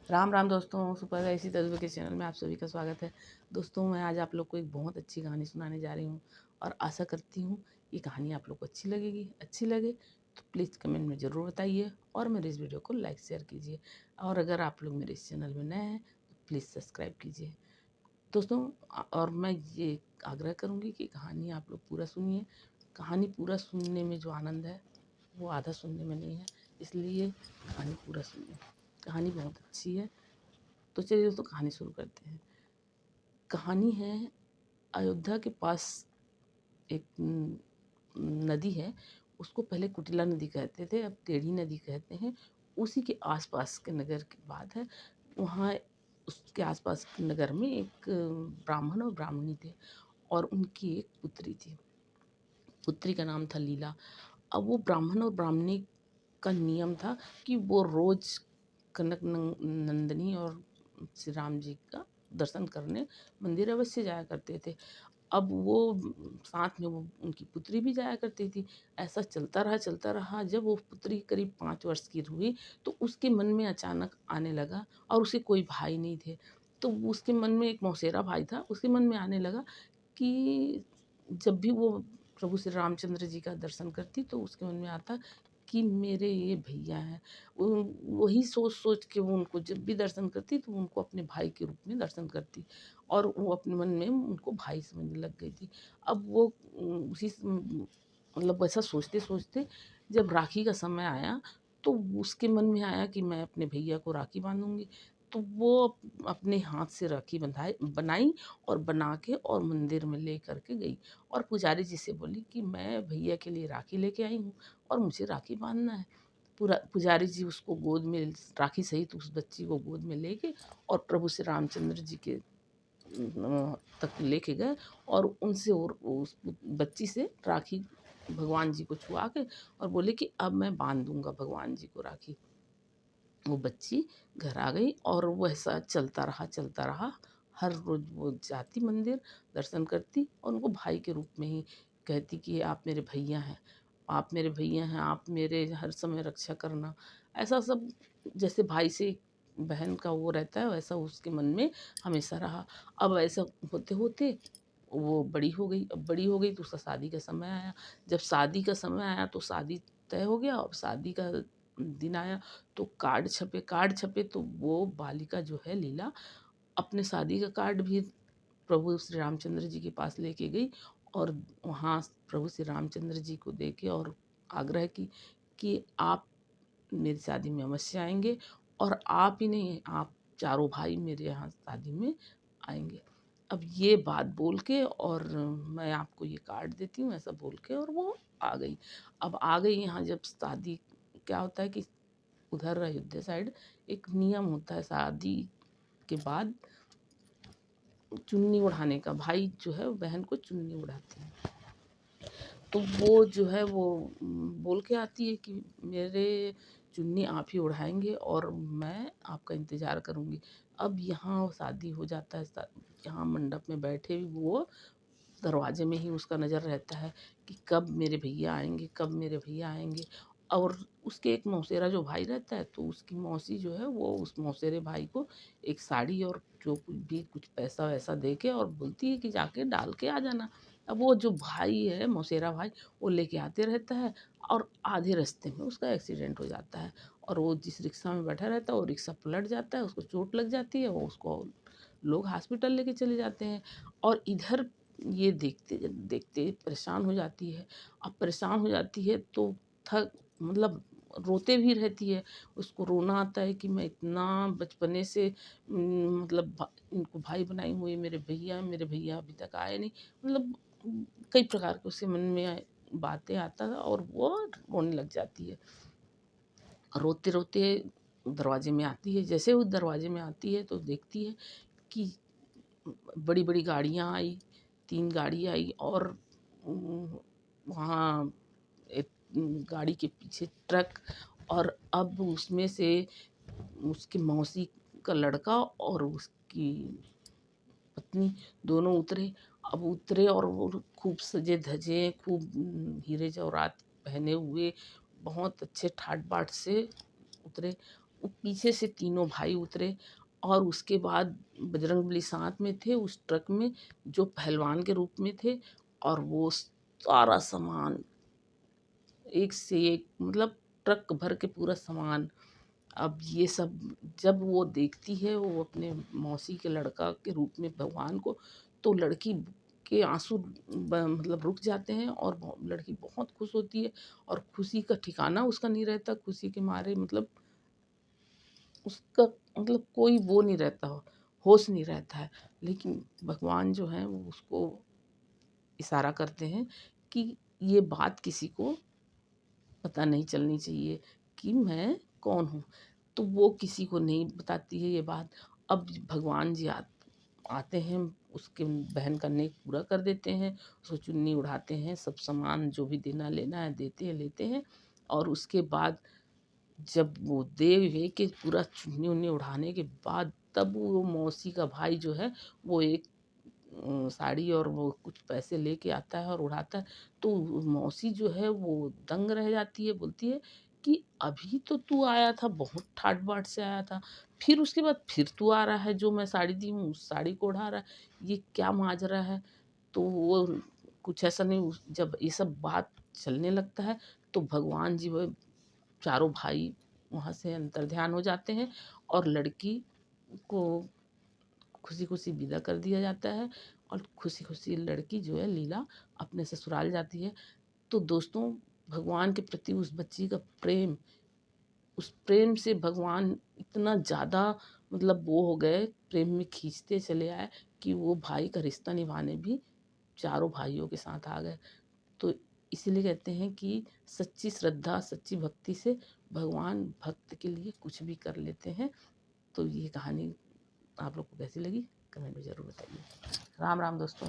राम राम दोस्तों, सुपर ऐसी तजुर्बे के चैनल में आप सभी का स्वागत है। दोस्तों, मैं आज आप लोग को एक बहुत अच्छी कहानी सुनाने जा रही हूँ और आशा करती हूँ ये कहानी आप लोग को अच्छी लगेगी। अच्छी लगे तो प्लीज़ कमेंट में ज़रूर बताइए और मेरे इस वीडियो को लाइक शेयर कीजिए। और अगर आप लोग मेरे इस चैनल में नए हैं तो प्लीज़ सब्सक्राइब कीजिए। दोस्तों, और मैं ये आग्रह करूँगी कि कहानी आप लोग पूरा सुनिए। कहानी पूरा सुनने में जो आनंद है वो आधा सुनने में नहीं है, इसलिए कहानी पूरा सुनिए। कहानी बहुत अच्छी है। तो चलिए दोस्तों, कहानी शुरू करते हैं। कहानी है अयोध्या के पास एक नदी है। उसको पहले कुटिला नदी कहते थे, अब टेढ़ी नदी कहते हैं। उसी के आसपास के नगर की बात है। वहाँ उसके आसपास के नगर में एक ब्राह्मण और ब्राह्मणी थे और उनकी एक पुत्री थी। पुत्री का नाम था लीला। अब वो ब्राह्मण और ब्राह्मणी का नियम था कि वो रोज़ कनक नंदिनी और श्री राम जी का दर्शन करने मंदिर अवश्य जाया करते थे। अब वो साथ में वो उनकी पुत्री भी जाया करती थी। ऐसा चलता रहा। जब वो पुत्री करीब 5 वर्ष की हुई तो उसके मन में अचानक आने लगा, और उसे कोई भाई नहीं थे। तो उसके मन में एक मौसेरा भाई था। उसके मन में आने लगा कि जब भी वो प्रभु श्री रामचंद्र जी का दर्शन करती तो उसके मन में आता कि मेरे ये भैया हैं। वही सोच के वो उनको जब भी दर्शन करती तो वो उनको अपने भाई के रूप में दर्शन करती और वो अपने मन में उनको भाई समझने लग गई थी। अब वो उसी मतलब ऐसा सोचते सोचते जब राखी का समय आया तो उसके मन में आया कि मैं अपने भैया को राखी बांधूंगी। तो वो अपने हाथ से राखी बनाई और बना के और मंदिर में ले करके गई और पुजारी जी से बोली कि मैं भैया के लिए राखी लेके आई हूँ और मुझे राखी बांधना है। पूरा पुजारी जी उसको गोद में राखी सहित उस बच्ची को गोद में लेके और प्रभु श्री रामचंद्र जी के तक लेके गए और उनसे और उस बच्ची से राखी भगवान जी को छुआ के और बोले कि अब मैं बांध दूंगा भगवान जी को राखी। वो बच्ची घर आ गई और वो ऐसा चलता रहा। हर रोज़ वो जाती मंदिर, दर्शन करती और उनको भाई के रूप में ही कहती कि आप मेरे भैया हैं, आप मेरे भैया हैं, आप मेरे हर समय रक्षा करना। ऐसा सब जैसे भाई से बहन का वो रहता है वैसा उसके मन में हमेशा रहा। अब ऐसा होते-होते वो बड़ी हो गई। अब बड़ी हो गई तो उसका शादी का समय आया। जब शादी का समय आया तो शादी तय हो गया। अब शादी का दिन आया तो कार्ड छपे तो वो बालिका जो है लीला अपने शादी का कार्ड भी प्रभु श्री रामचंद्र जी के पास लेके गई और वहाँ प्रभु श्री रामचंद्र जी को देके और आग्रह की कि आप मेरी शादी में अवश्य आएंगे और आप ही नहीं, आप चारों भाई मेरे यहाँ शादी में आएंगे। अब ये बात बोल के और मैं आपको ये कार्ड देती हूँ ऐसा बोल के और वो आ गई। अब आ गई यहाँ। जब शादी क्या होता है कि उधर अयोध्या साइड एक नियम होता है शादी के बाद चुन्नी ओढ़ाने का। भाई जो है बहन को चुन्नी ओढ़ाते हैं। तो वो जो है वो बोल के आती है कि मेरे चुन्नी आप ही ओढ़ाएंगे और मैं आपका इंतज़ार करूँगी। अब यहाँ शादी हो जाता है। यहाँ मंडप में बैठे भी वो दरवाजे में ही उसका नज़र रहता है कि कब मेरे भैया आएंगे, कब मेरे भैया आएंगे। और उसके एक मौसेरा जो भाई रहता है तो उसकी मौसी जो है वो उस मौसेरे भाई को एक साड़ी और जो कुछ पैसा वैसा दे के और बोलती है कि जाके डाल के आ जाना। अब वो जो भाई है मौसेरा भाई वो लेके आते रहता है और आधे रास्ते में उसका एक्सीडेंट हो जाता है और वो जिस रिक्शा में बैठा रहता है वो रिक्शा पलट जाता है, उसको चोट लग जाती है, वो उसको लोग हॉस्पिटल लेके चले जाते हैं। और इधर ये देखते देखते परेशान हो जाती है। अब परेशान हो जाती है तो थक मतलब रोते भी रहती है। उसको रोना आता है कि मैं इतना बचपने से मतलब इनको भाई बनाई हुई मेरे भैया अभी तक आए नहीं। मतलब कई प्रकार के उसके मन में बातें आता है और वो रोने लग जाती है। रोते रोते दरवाजे में आती है। जैसे वो दरवाजे में आती है तो देखती है कि बड़ी बड़ी गाड़ियाँ आई, 3 गाड़ी आई और वहाँ एक गाड़ी के पीछे ट्रक और अब उसमें से उसकी मौसी का लड़का और उसकी पत्नी दोनों उतरे। अब उतरे और वो खूब सजे धजे, खूब हीरे जवाहरात पहने हुए बहुत अच्छे ठाट बाट से उतरे पीछे से तीनों भाई उतरे और उसके बाद बजरंगबली साथ में थे उस ट्रक में जो पहलवान के रूप में थे। और वो सारा सामान एक से एक, मतलब ट्रक भर के पूरा सामान। अब ये सब जब वो देखती है, वो अपने मौसी के लड़का के रूप में भगवान को, तो लड़की के आंसू मतलब रुक जाते हैं और लड़की बहुत खुश होती है। और खुशी का ठिकाना उसका नहीं रहता, खुशी के मारे मतलब उसका मतलब कोई वो नहीं रहता, होश नहीं रहता है। लेकिन भगवान जो है वो उसको इशारा करते हैं कि ये बात किसी को पता नहीं चलनी चाहिए कि मैं कौन हूँ। तो वो किसी को नहीं बताती है ये बात। अब भगवान जी आते हैं, उसके बहन का नेक पूरा कर देते हैं, उसको चुन्नी उड़ाते हैं, सब सामान जो भी देना लेना है देते हैं, लेते हैं। और उसके बाद जब वो दे वे के पूरा चुन्नी उन्नी उड़ाने के बाद, तब वो मौसी का भाई जो है वो एक साड़ी और वो कुछ पैसे लेके आता है और उड़ाता है। तो मौसी जो है वो दंग रह जाती है, बोलती है कि अभी तो तू आया था, बहुत ठाट बाट से आया था, फिर उसके बाद फिर तू आ रहा है, जो मैं साड़ी दी हूँ उस साड़ी को उड़ा रहा है, ये क्या माजरा है। तो वो कुछ ऐसा नहीं, जब ये सब बात चलने लगता है तो भगवान जी वो चारों भाई वहाँ से अंतर्ध्यान हो जाते हैं और लड़की को खुशी खुशी विदा कर दिया जाता है। और खुशी खुशी लड़की जो है लीला अपने ससुराल जाती है। तो दोस्तों, भगवान के प्रति उस बच्ची का प्रेम, उस प्रेम से भगवान इतना ज़्यादा मतलब वो हो गए, प्रेम में खींचते चले आए कि वो भाई का रिश्ता निभाने भी चारों भाइयों के साथ आ गए। तो इसीलिए कहते हैं कि सच्ची श्रद्धा, सच्ची भक्ति से भगवान भक्त के लिए कुछ भी कर लेते हैं। तो ये कहानी आप लोग को कैसी लगी कमेंट में ज़रूर बताइए। राम राम दोस्तों।